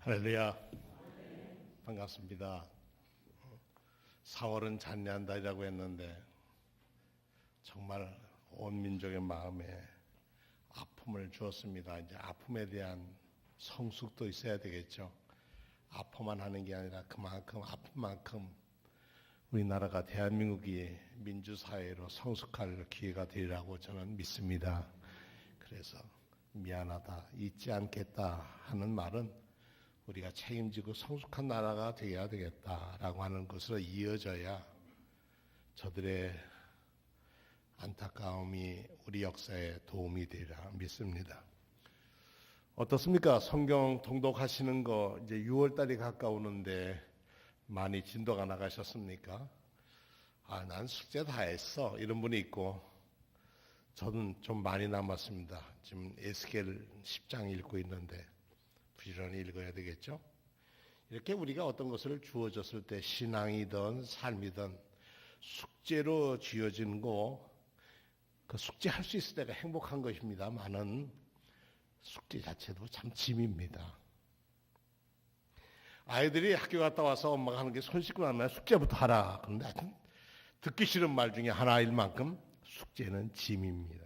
할렐루야. 반갑습니다. 4월은 잔례한 달이라고 했는데 정말 온 민족의 마음에 아픔을 주었습니다. 이제 아픔에 대한 성숙도 있어야 되겠죠. 아파만 하는 게 아니라 그만큼 아픈 만큼 우리나라가 대한민국이 민주사회로 성숙할 기회가 되리라고 저는 믿습니다. 그래서 미안하다, 잊지 않겠다 하는 말은 우리가 책임지고 성숙한 나라가 되어야 되겠다라고 하는 것으로 이어져야 저들의 안타까움이 우리 역사에 도움이 되리라 믿습니다. 어떻습니까? 성경 통독하시는 거 이제 6월달이 가까우는데 많이 진도가 나가셨습니까? 난 숙제 다 했어 이런 분이 있고, 저는 좀 많이 남았습니다. 지금 에스겔 10장 읽고 있는데 부지런히 읽어야 되겠죠. 이렇게 우리가 어떤 것을 주어졌을 때 신앙이든 삶이든 숙제로 쥐어진 거, 그 숙제할 수 있을 때가 행복한 것입니다만은 숙제 자체도 참 짐입니다. 아이들이 학교 갔다 와서 엄마가 하는 게 손 씻고 나면 숙제부터 하라. 그런데 하여튼 듣기 싫은 말 중에 하나일 만큼 숙제는 짐입니다.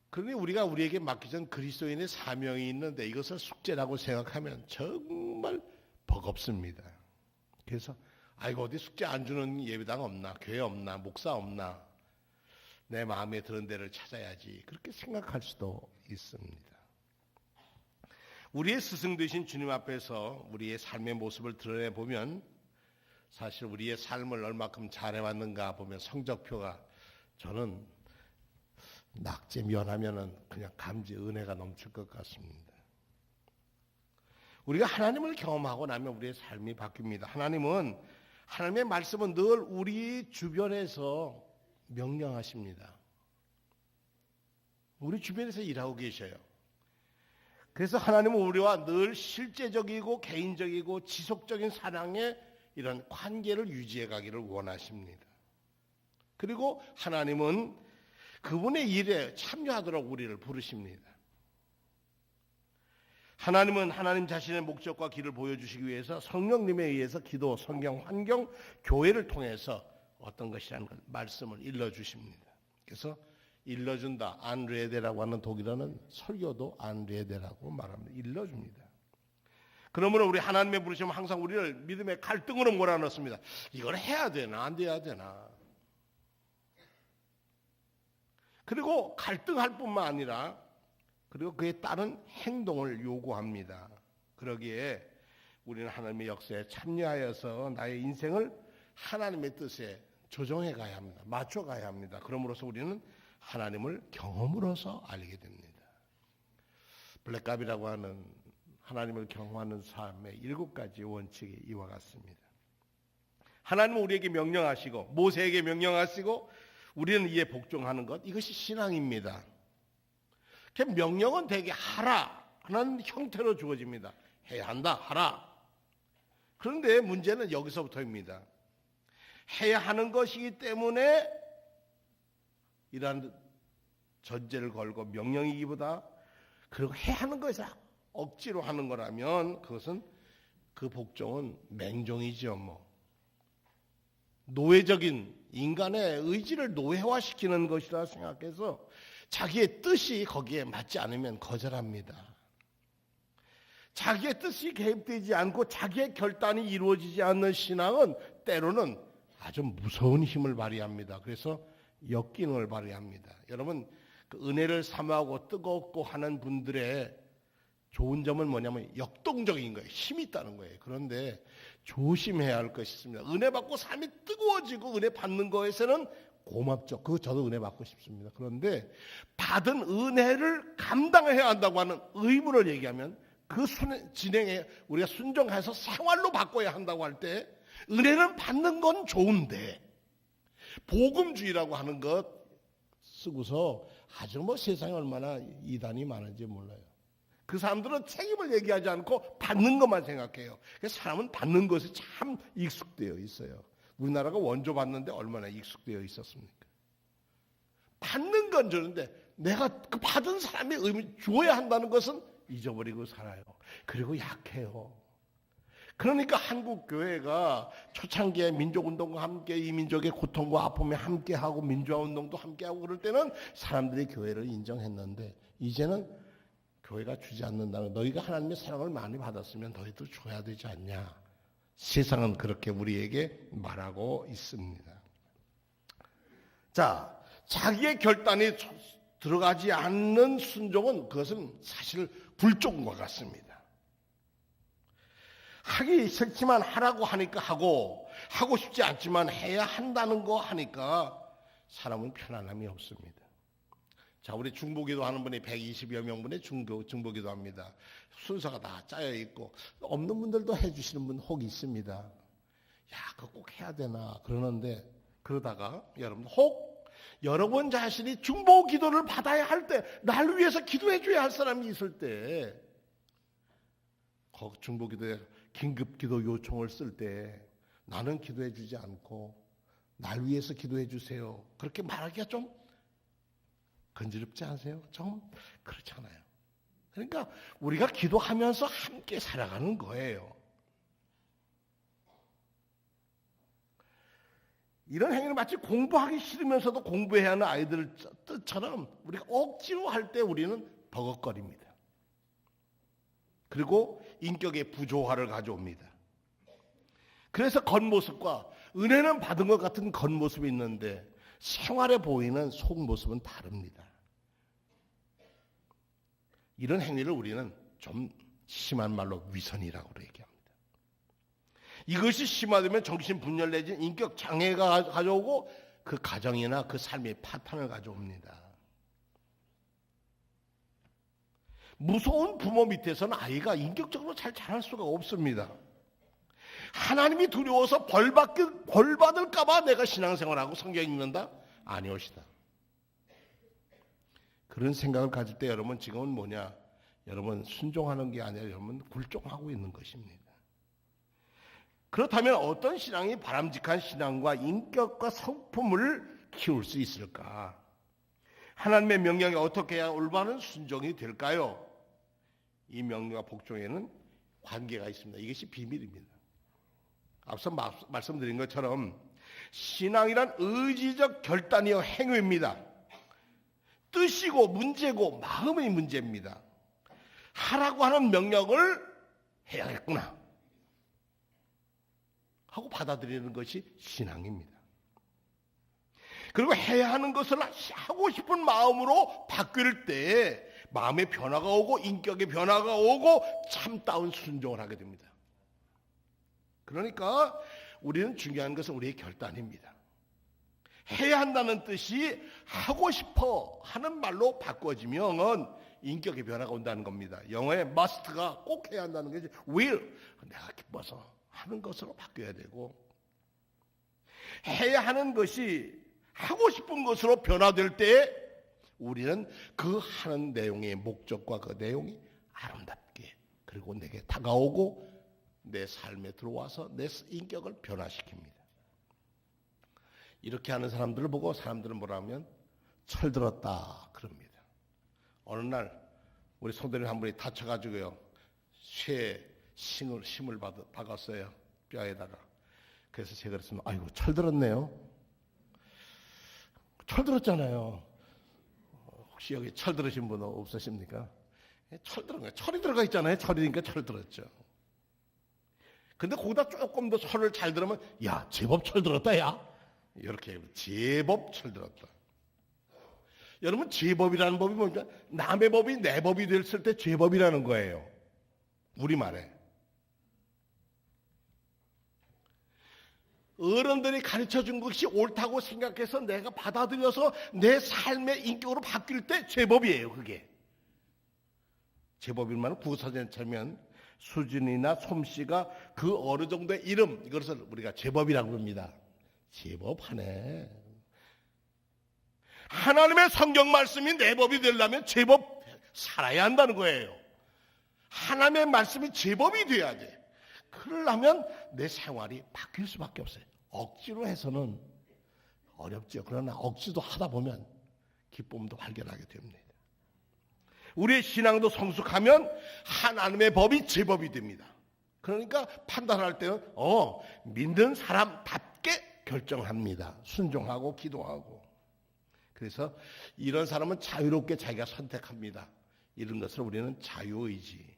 그러니 우리가 우리에게 맡겨진 그리스도인의 사명이 있는데 이것을 숙제라고 생각하면 정말 버겁습니다. 그래서 아이고 어디 숙제 안 주는 예배당 없나, 교회 없나, 목사 없나, 내 마음에 드는 데를 찾아야지, 그렇게 생각할 수도 있습니다. 우리의 스승 되신 주님 앞에서 우리의 삶의 모습을 드러내보면 사실 우리의 삶을 얼마큼 잘해왔는가 보면 성적표가, 저는 낙제 면하면은 그냥 감지 은혜가 넘칠 것 같습니다. 우리가 하나님을 경험하고 나면 우리의 삶이 바뀝니다. 하나님의 말씀은 늘 우리 주변에서 명령하십니다. 우리 주변에서 일하고 계셔요. 그래서 하나님은 우리와 늘 실제적이고 개인적이고 지속적인 사랑의 이런 관계를 유지해 가기를 원하십니다. 그리고 하나님은 그분의 일에 참여하도록 우리를 부르십니다. 하나님은 하나님 자신의 목적과 길을 보여주시기 위해서 성령님에 의해서 기도, 성경, 환경, 교회를 통해서 어떤 것이라는 말씀을 일러주십니다. 그래서 일러준다, 안레데라고 하는 독일어는 설교도 안레데라고 말합니다. 일러줍니다. 그러므로 우리 하나님의 부르심은 항상 우리를 믿음의 갈등으로 몰아넣습니다. 이걸 해야 되나 안 돼야 되나. 그리고 갈등할 뿐만 아니라 그리고 그에 따른 행동을 요구합니다. 그러기에 우리는 하나님의 역사에 참여하여서 나의 인생을 하나님의 뜻에 조정해 가야 합니다. 맞춰 가야 합니다. 그러므로서 우리는 하나님을 경험으로서 알게 됩니다. 블랙갑이라고 하는 하나님을 경험하는 삶의 7가지 원칙이 이와 같습니다. 하나님은 우리에게 명령하시고 모세에게 명령하시고 우리는 이에 복종하는 것, 이것이 신앙입니다. 명령은 되게 하라 하는 형태로 주어집니다. 해야 한다, 하라. 그런데 문제는 여기서부터입니다. 해야 하는 것이기 때문에 이러한 전제를 걸고 명령이기보다, 그리고 해야 하는 것을 억지로 하는 거라면 그것은, 그 복종은 맹종이죠. 노예적인 인간의 의지를 노예화시키는 것이라 생각해서 자기의 뜻이 거기에 맞지 않으면 거절합니다. 자기의 뜻이 개입되지 않고 자기의 결단이 이루어지지 않는 신앙은 때로는 아주 무서운 힘을 발휘합니다. 그래서 역기능을 발휘합니다. 여러분, 그 은혜를 사모하고 뜨겁고 하는 분들의 좋은 점은 뭐냐면 역동적인 거예요. 힘이 있다는 거예요. 그런데 조심해야 할 것이 있습니다. 은혜 받고 삶이 뜨거워지고 은혜 받는 거에서는 고맙죠. 저도 은혜 받고 싶습니다. 그런데 받은 은혜를 감당해야 한다고 하는 의무를 얘기하면 그 진행에 우리가 순종해서 생활로 바꿔야 한다고 할 때, 은혜를 받는 건 좋은데 복음주의라고 하는 것 쓰고서 아주 세상에 얼마나 이단이 많은지 몰라요. 그 사람들은 책임을 얘기하지 않고 받는 것만 생각해요. 그래서 사람은 받는 것에 참 익숙되어 있어요. 우리나라가 원조 받는데 얼마나 익숙되어 있었습니까? 받는 건 주는데 내가 그 받은 사람의 의미 주어야 한다는 것은 잊어버리고 살아요. 그리고 약해요. 그러니까 한국 교회가 초창기에 민족운동과 함께 이 민족의 고통과 아픔에 함께하고 민주화운동도 함께하고 그럴 때는 사람들이 교회를 인정했는데 이제는 교회가 주지 않는다는, 너희가 하나님의 사랑을 많이 받았으면 너희도 줘야 되지 않냐. 세상은 그렇게 우리에게 말하고 있습니다. 자, 자기의 결단이 들어가지 않는 순종은 그것은 사실 불종과 같습니다. 하기 싫지만 하라고 하니까 하고 싶지 않지만 해야 한다는 거 하니까 사람은 편안함이 없습니다. 자, 우리 중보기도 하는 분이 120여 명분의 중보기도 합니다. 순서가 다 짜여 있고 없는 분들도 해주시는 분 혹 있습니다. 야, 그거 꼭 해야 되나 그러는데 그러다가 여러분 자신이 중보기도를 받아야 할 때, 날 위해서 기도해줘야 할 사람이 있을 때, 중보기도에 긴급기도 요청을 쓸 때 나는 기도해주지 않고 날 위해서 기도해주세요. 그렇게 말하기가 좀 건지럽지 않으세요? 좀 그렇잖아요. 그러니까 우리가 기도하면서 함께 살아가는 거예요. 이런 행위를 마치 공부하기 싫으면서도 공부해야 하는 아이들 뜻처럼 우리가 억지로 할 때 우리는 버겁거립니다. 그리고 인격의 부조화를 가져옵니다. 그래서 겉모습과 은혜는 받은 것 같은 겉모습이 있는데 생활에 보이는 속모습은 다릅니다. 이런 행위를 우리는 좀 심한 말로 위선이라고 얘기합니다. 이것이 심화되면 정신분열 내지 인격 장애가 가져오고 그 가정이나 그 삶의 파탄을 가져옵니다. 무서운 부모 밑에서는 아이가 인격적으로 잘 자랄 수가 없습니다. 하나님이 두려워서 벌 받을까 봐 내가 신앙생활하고 성경 읽는다? 아니오시다. 그런 생각을 가질 때 여러분 지금은 뭐냐? 여러분 순종하는 게 아니라 여러분 굴종하고 있는 것입니다. 그렇다면 어떤 신앙이 바람직한 신앙과 인격과 성품을 키울 수 있을까? 하나님의 명령에 어떻게 해야 올바른 순종이 될까요? 이 명령과 복종에는 관계가 있습니다. 이것이 비밀입니다. 앞서 말씀드린 것처럼 신앙이란 의지적 결단이요 행위입니다. 뜻이고 문제고 마음의 문제입니다. 하라고 하는 명령을 해야겠구나 하고 받아들이는 것이 신앙입니다. 그리고 해야 하는 것을 하고 싶은 마음으로 바뀔 때 마음의 변화가 오고 인격의 변화가 오고 참다운 순종을 하게 됩니다. 그러니까 우리는 중요한 것은 우리의 결단입니다. 해야 한다는 뜻이 하고 싶어 하는 말로 바꿔지면 인격의 변화가 온다는 겁니다. 영어의 must가 꼭 해야 한다는 것이 will, 내가 기뻐서 하는 것으로 바뀌어야 되고, 해야 하는 것이 하고 싶은 것으로 변화될 때 우리는 그 하는 내용의 목적과 그 내용이 아름답게 그리고 내게 다가오고 내 삶에 들어와서 내 인격을 변화시킵니다. 이렇게 하는 사람들을 보고 사람들은 뭐라 하면 철들었다 그럽니다. 어느 날 우리 성도님 한 분이 다쳐가지고요, 쇠 힘을 박았어요, 뼈에다가. 그래서 제가 그랬습니다. 아이고 철들었네요. 철들었잖아요. 혹시 여기 철들으신 분 없으십니까? 철들은 거예요. 철이 들어가 있잖아요. 철이니까 철들었죠. 근데 거기다 조금 더 철을 잘 들으면 야 제법 철들었다 야, 이렇게 제법 철들었다. 여러분 제법이라는 법이 뭡니까? 남의 법이 내 법이 됐을 때 제법이라는 거예요. 우리말에. 어른들이 가르쳐준 것이 옳다고 생각해서 내가 받아들여서 내 삶의 인격으로 바뀔 때 제법이에요. 그게 제법이면 구사전에 차면 수진이나 솜씨가 그 어느 정도의 이름, 이것을 우리가 제법이라고 합니다. 제법하네. 하나님의 성경 말씀이 내 법이 되려면 제법 살아야 한다는 거예요. 하나님의 말씀이 제법이 돼야 돼. 그러려면 내 생활이 바뀔 수밖에 없어요. 억지로 해서는 어렵죠. 그러나 억지도 하다 보면 기쁨도 발견하게 됩니다. 우리의 신앙도 성숙하면 하나님의 법이 제 법이 됩니다. 그러니까 판단할 때는 믿는 사람답게 결정합니다. 순종하고 기도하고. 그래서 이런 사람은 자유롭게 자기가 선택합니다. 이런 것을 우리는 자유의지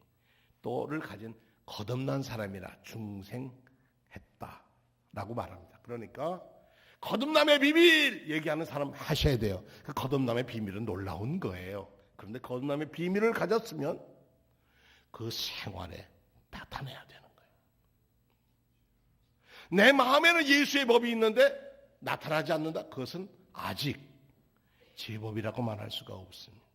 또를 가진 거듭난 사람이라 중생했다라고 말합니다. 그러니까 거듭남의 비밀 얘기하는 사람 하셔야 돼요. 그 거듭남의 비밀은 놀라운 거예요. 그런데 거듭남의 비밀을 가졌으면 그 생활에 나타내야 되는 거예요. 내 마음에는 예수의 법이 있는데 나타나지 않는다. 그것은 아직 제 법이라고 말할 수가 없습니다.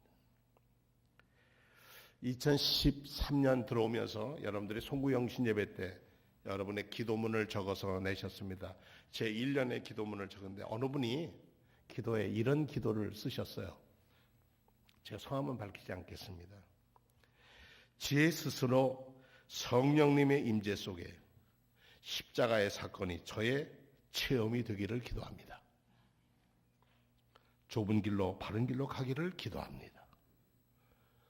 2013년 들어오면서 여러분들이 송구영신 예배 때 여러분의 기도문을 적어서 내셨습니다. 제 1년의 기도문을 적었는데 어느 분이 기도에 이런 기도를 쓰셨어요. 제가 성함은 밝히지 않겠습니다. 제 스스로 성령님의 임재 속에 십자가의 사건이 저의 체험이 되기를 기도합니다. 좁은 길로 바른 길로 가기를 기도합니다.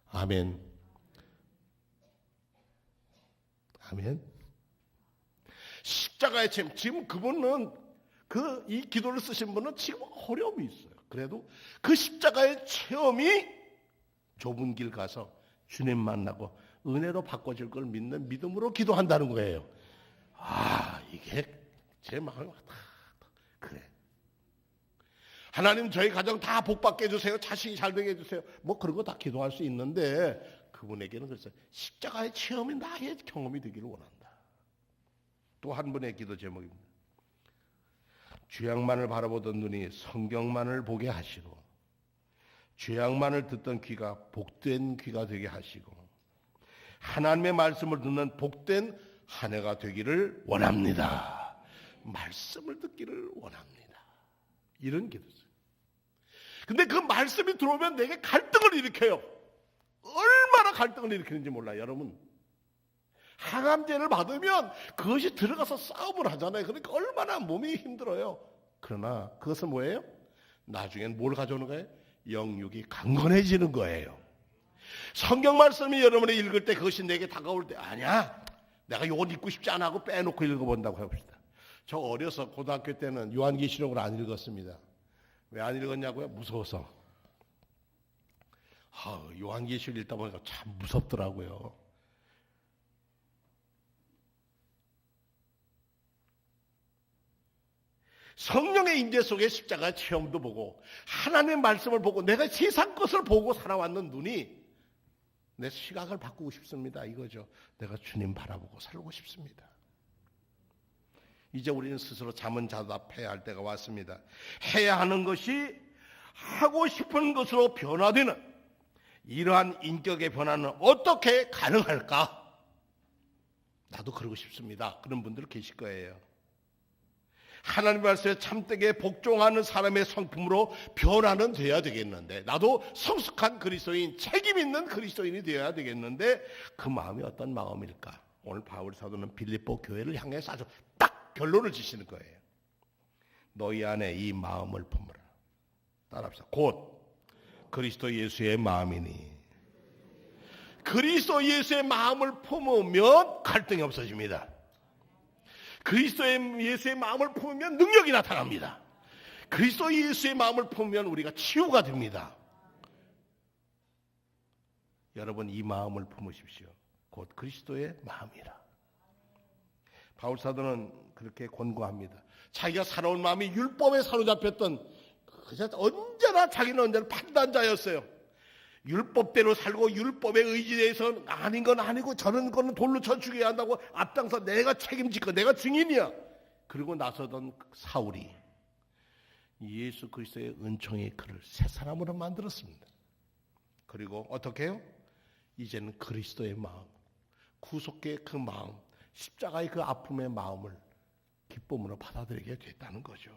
아멘. 아멘. 십자가의 체험. 지금 그분은 이 기도를 쓰신 분은 지금 어려움이 있어요. 그래도 그 십자가의 체험이 좁은 길 가서 주님 만나고 은혜로 바꿔줄 걸 믿는 믿음으로 기도한다는 거예요. 이게 제 마음이 왔다. 그래. 하나님 저희 가정 다 복받게 해주세요. 자식이 잘 되게 해주세요. 뭐 그런 거 다 기도할 수 있는데 그분에게는 그래서 십자가의 체험이 나의 경험이 되기를 원한다. 또 한 분의 기도 제목입니다. 죄악만을 바라보던 눈이 성경만을 보게 하시고 죄악만을 듣던 귀가 복된 귀가 되게 하시고 하나님의 말씀을 듣는 복된 한 해가 되기를 원합니다. 말씀을 듣기를 원합니다. 이런 기도죠. 근데 그 말씀이 들어오면 내게 갈등을 일으켜요. 얼마나 갈등을 일으키는지 몰라요. 여러분 항암제를 받으면 그것이 들어가서 싸움을 하잖아요. 그러니까 얼마나 몸이 힘들어요. 그러나 그것은 뭐예요? 나중엔 뭘 가져오는 거예요? 영육이 강건해지는 거예요. 성경 말씀이 여러분이 읽을 때 그것이 내게 다가올 때 아니야 내가 이건 읽고 싶지 않아 하고 빼놓고 읽어본다고 해봅시다. 저 어려서 고등학교 때는 요한계시록을 안 읽었습니다. 왜 안 읽었냐고요? 무서워서. 요한계시록 읽다 보니까 참 무섭더라고요. 성령의 임재 속에 십자가 체험도 보고 하나님의 말씀을 보고 내가 세상 것을 보고 살아왔는 눈이 내 시각을 바꾸고 싶습니다. 이거죠. 내가 주님 바라보고 살고 싶습니다. 이제 우리는 스스로 자문자답해야 할 때가 왔습니다. 해야 하는 것이 하고 싶은 것으로 변화되는 이러한 인격의 변화는 어떻게 가능할까? 나도 그러고 싶습니다. 그런 분들 계실 거예요. 하나님 말씀에 참되게 복종하는 사람의 성품으로 변화는 돼야 되겠는데 나도 성숙한 그리스도인, 책임 있는 그리스도인이 되어야 되겠는데 그 마음이 어떤 마음일까? 오늘 바울 사도는 빌립보 교회를 향해서 아주 딱 결론을 지시는 거예요. 너희 안에 이 마음을 품으라. 따라합시다. 곧 그리스도 예수의 마음이니. 그리스도 예수의 마음을 품으면 갈등이 없어집니다. 그리스도 예수의 마음을 품으면 능력이 나타납니다. 그리스도 예수의 마음을 품으면 우리가 치유가 됩니다. 여러분 이 마음을 품으십시오. 곧 그리스도의 마음이라. 바울 사도는 그렇게 권고합니다. 자기가 살아온 마음이 율법에 사로잡혔던 자기는 언제나 판단자였어요. 율법대로 살고 율법에 의지해서 아닌 건 아니고 저런 거는 돌로 쳐 죽여야 한다고 앞장서 내가 책임질 거 내가 증인이야. 그리고 나서던 사울이 예수 그리스도의 은총의 그를 새 사람으로 만들었습니다. 그리고 어떻게 해요? 이제는 그리스도의 마음, 구속의 그 마음, 십자가의 그 아픔의 마음을 기쁨으로 받아들이게 됐다는 거죠.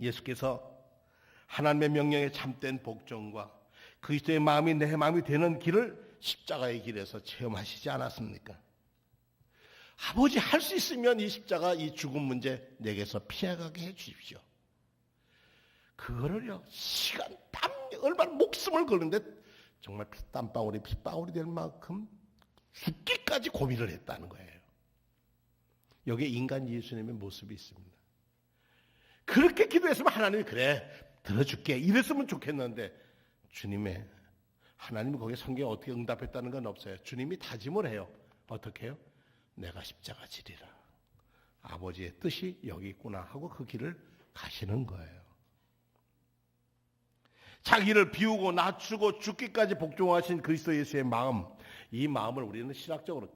예수께서 하나님의 명령에 참된 복종과 그리스도의 마음이 내 마음이 되는 길을 십자가의 길에서 체험하시지 않았습니까? 아버지 할 수 있으면 이 십자가 이 죽음 문제 내게서 피해가게 해 주십시오. 그거를요, 시간, 땀, 얼마나 목숨을 걸는데 정말 땀방울이 핏방울이 될 만큼 죽기까지 고민을 했다는 거예요. 여기에 인간 예수님의 모습이 있습니다. 그렇게 기도했으면 하나님이 그래 들어줄게 이랬으면 좋겠는데 하나님이 거기에 성경에 어떻게 응답했다는 건 없어요. 주님이 다짐을 해요. 어떻게 해요? 내가 십자가 지리라. 아버지의 뜻이 여기 있구나 하고 그 길을 가시는 거예요. 자기를 비우고 낮추고 죽기까지 복종하신 그리스도 예수의 마음, 이 마음을 우리는 신학적으로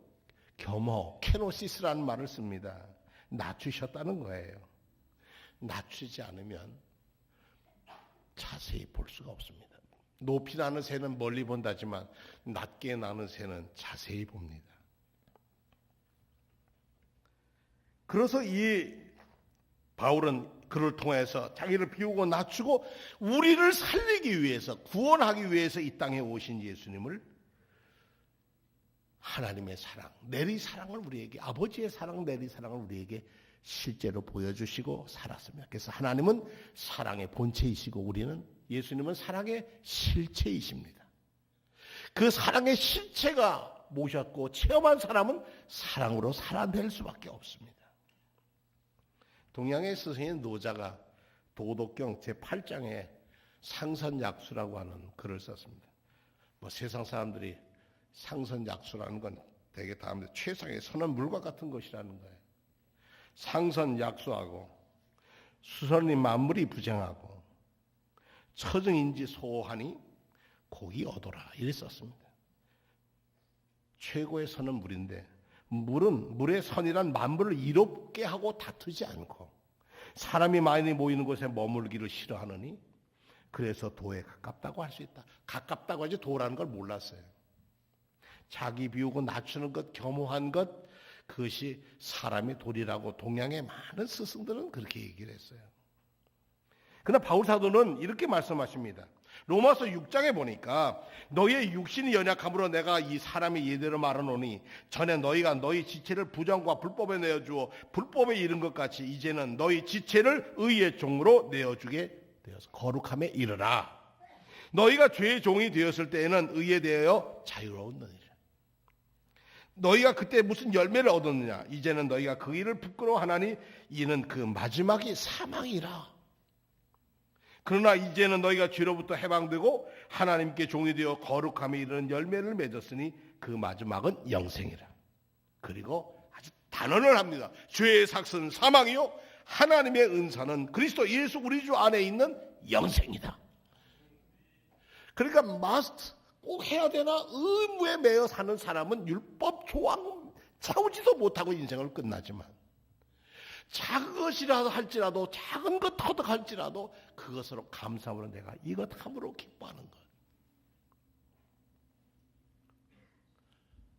겸허, 케노시스라는 말을 씁니다. 낮추셨다는 거예요. 낮추지 않으면 자세히 볼 수가 없습니다. 높이 나는 새는 멀리 본다지만 낮게 나는 새는 자세히 봅니다. 그래서 이 바울은 그를 통해서 자기를 비우고 낮추고 우리를 살리기 위해서, 구원하기 위해서 이 땅에 오신 예수님을 하나님의 사랑, 내리사랑을 우리에게, 아버지의 사랑, 내리사랑을 우리에게 실제로 보여주시고 살았습니다. 그래서 하나님은 사랑의 본체이시고 우리는, 예수님은 사랑의 실체이십니다. 그 사랑의 실체가 모셨고 체험한 사람은 사랑으로 살아낼 수밖에 없습니다. 동양의 스승인 노자가 도덕경 제8장에 상선약수라고 하는 글을 썼습니다. 세상 사람들이 상선약수라는 건 되게 다 합니다. 최상의 선한 물과 같은 것이라는 거예요. 상선약수하고 수선이 만물이 부정하고 처증인지 소하니 곡이 얻어라 이랬었습니다. 최고의 선은 물인데 물의 선이란 만물을 이롭게 하고 다투지 않고 사람이 많이 모이는 곳에 머물기를 싫어하느니 그래서 도에 가깝다고 할 수 있다. 가깝다고 하지 도라는 걸 몰랐어요. 자기 비우고 낮추는 것, 겸허한 것, 그것이 사람의 도리라고 동양의 많은 스승들은 그렇게 얘기를 했어요. 그러나 바울 사도는 이렇게 말씀하십니다. 로마서 6장에 보니까 너희의 육신이 연약함으로 내가 이 사람이 이대로 말하노니 전에 너희가 너희 지체를 부정과 불법에 내어주어 불법에 이른 것 같이 이제는 너희 지체를 의의 종으로 내어주게 되어서 거룩함에 이르라. 너희가 죄의 종이 되었을 때에는 의에 대하여 자유로웠느니라. 너희가 그때 무슨 열매를 얻었느냐? 이제는 너희가 그 일을 부끄러워하나니 이는 그 마지막이 사망이라. 그러나 이제는 너희가 죄로부터 해방되고 하나님께 종이 되어 거룩함에 이르는 열매를 맺었으니 그 마지막은 영생이라. 그리고 아주 단언을 합니다. 죄의 삭은 사망이요 하나님의 은사는 그리스도 예수 우리 주 안에 있는 영생이다. 그러니까 must 꼭 해야 되나 의무에 매여 사는 사람은 율법 조항 채우지도 못하고 인생을 끝나지만 작은 것이라도 할지라도 작은 것 터득할지라도 그것으로 감사함으로 내가 이것 함으로 기뻐하는 것.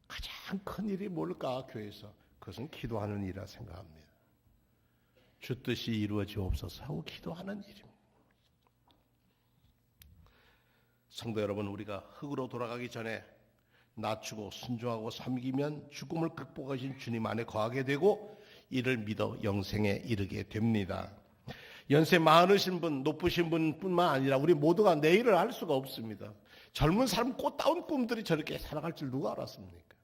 가장 큰 일이 뭘까 교회에서? 그것은 기도하는 일이라 생각합니다. 주 뜻이 이루어지옵소서 하고 기도하는 일입니다. 성도 여러분, 우리가 흙으로 돌아가기 전에 낮추고 순종하고 섬기면 죽음을 극복하신 주님 안에 거하게 되고 이를 믿어 영생에 이르게 됩니다. 연세 많으신 분, 높으신 분뿐만 아니라 우리 모두가 내일을 알 수가 없습니다. 젊은 사람 꽃다운 꿈들이 저렇게 살아갈 줄 누가 알았습니까?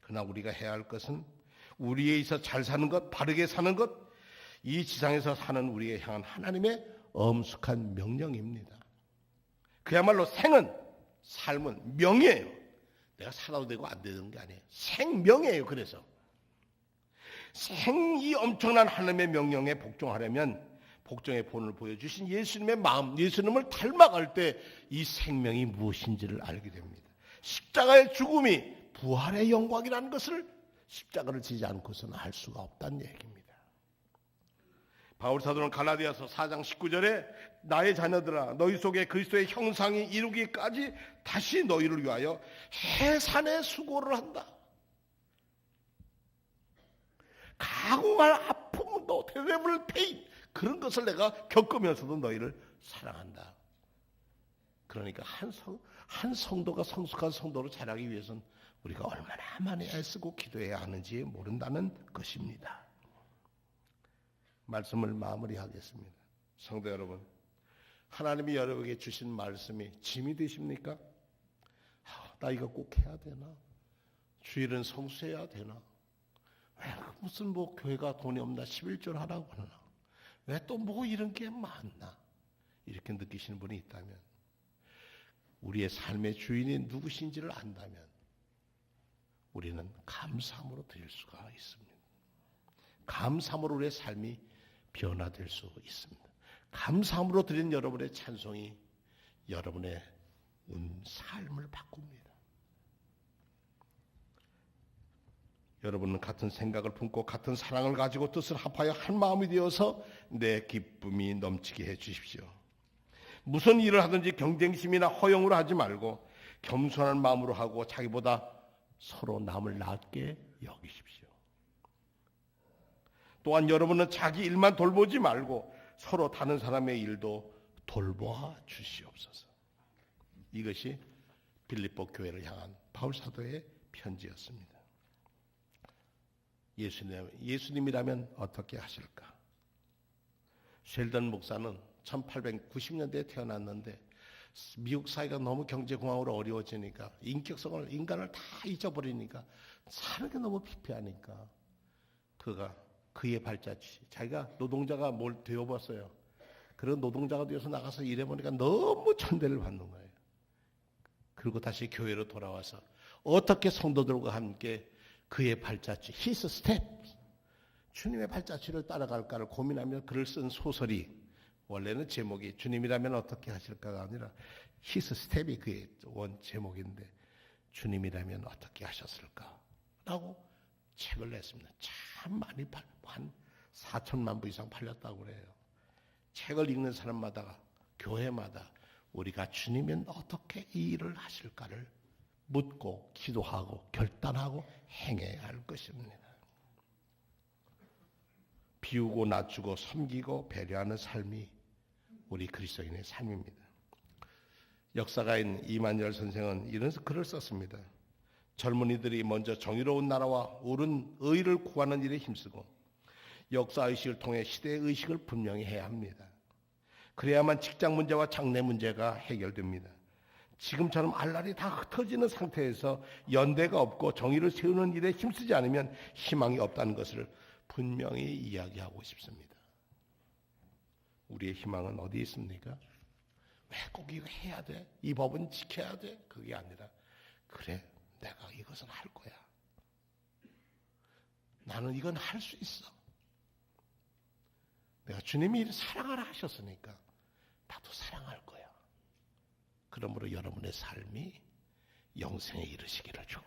그러나 우리가 해야 할 것은 우리에 있어 잘 사는 것, 바르게 사는 것, 이 지상에서 사는 우리에 향한 하나님의 엄숙한 명령입니다. 그야말로 삶은 명예예요. 내가 살아도 되고 안 되는 게 아니에요. 생명이에요. 그래서 이 엄청난 하나님의 명령에 복종하려면 복종의 본을 보여주신 예수님의 마음, 예수님을 닮아갈 때 이 생명이 무엇인지를 알게 됩니다. 십자가의 죽음이 부활의 영광이라는 것을 십자가를 지지 않고서는 알 수가 없다는 얘기입니다. 바울 사도는 갈라디아서 4장 19절에 나의 자녀들아 너희 속에 그리스도의 형상이 이루기까지 다시 너희를 위하여 해산의 수고를 한다. 가공할 아픔도 terrible pain 그런 것을 내가 겪으면서도 너희를 사랑한다. 그러니까 한 성도가 성숙한 성도로 자라기 위해서는 우리가 얼마나 많이 애쓰고 기도해야 하는지 모른다는 것입니다. 말씀을 마무리하겠습니다. 성도 여러분, 하나님이 여러분에게 주신 말씀이 짐이 되십니까? 나 이거 꼭 해야 되나? 주일은 성수해야 되나? 왜 무슨 뭐 교회가 돈이 없나 11절 하라고 하나? 왜 또 뭐 이런 게 많나? 이렇게 느끼시는 분이 있다면, 우리의 삶의 주인이 누구신지를 안다면 우리는 감사함으로 드릴 수가 있습니다. 감사함으로 우리의 삶이 변화될 수 있습니다. 감사함으로 드린 여러분의 찬송이 여러분의 삶을 바꿉니다. 여러분은 같은 생각을 품고 같은 사랑을 가지고 뜻을 합하여 한 마음이 되어서 내 기쁨이 넘치게 해 주십시오. 무슨 일을 하든지 경쟁심이나 허영으로 하지 말고 겸손한 마음으로 하고 자기보다 서로 남을 낮게 여기십시오. 또한 여러분은 자기 일만 돌보지 말고 서로 다른 사람의 일도 돌보아 주시옵소서. 이것이 빌립보 교회를 향한 바울 사도의 편지였습니다. 예수님이라면 어떻게 하실까? 셸던 목사는 1890년대에 태어났는데 미국 사회가 너무 경제공학으로 어려워지니까 인간을 다 잊어버리니까 사는 게 너무 피폐하니까 그의 발자취, 자기가 노동자가 뭘 되어봤어요. 그런 노동자가 되어서 나가서 일해보니까 너무 천대를 받는 거예요. 그리고 다시 교회로 돌아와서 어떻게 성도들과 함께 그의 발자취, His steps, 주님의 발자취를 따라갈까를 고민하며 글을 쓴 소설이, 원래는 제목이 주님이라면 어떻게 하실까가 아니라 His step이 그의 원 제목인데, 주님이라면 어떻게 하셨을까? 라고 책을 냈습니다. 참 많이 한 4천만 부 이상 팔렸다고 그래요. 책을 읽는 사람마다, 교회마다 우리가 주님은 어떻게 이 일을 하실까를 묻고 기도하고 결단하고 행해야 할 것입니다. 비우고 낮추고 섬기고 배려하는 삶이 우리 그리스도인의 삶입니다. 역사가인 이만열 선생은 이런 글을 썼습니다. 젊은이들이 먼저 정의로운 나라와 옳은 의를 구하는 일에 힘쓰고 역사의식을 통해 시대의식을 분명히 해야 합니다. 그래야만 직장 문제와 장래 문제가 해결됩니다. 지금처럼 알랄이 다 흩어지는 상태에서 연대가 없고 정의를 세우는 일에 힘쓰지 않으면 희망이 없다는 것을 분명히 이야기하고 싶습니다. 우리의 희망은 어디 있습니까? 왜 꼭 이거 해야 돼? 이 법은 지켜야 돼? 그게 아니라, 그래, 내가 이것은 할 거야. 나는 이건 할 수 있어. 내가 주님이 사랑하라 하셨으니까 나도 사랑할 거야. 그러므로 여러분의 삶이 영생에 이르시기를 축원합니다.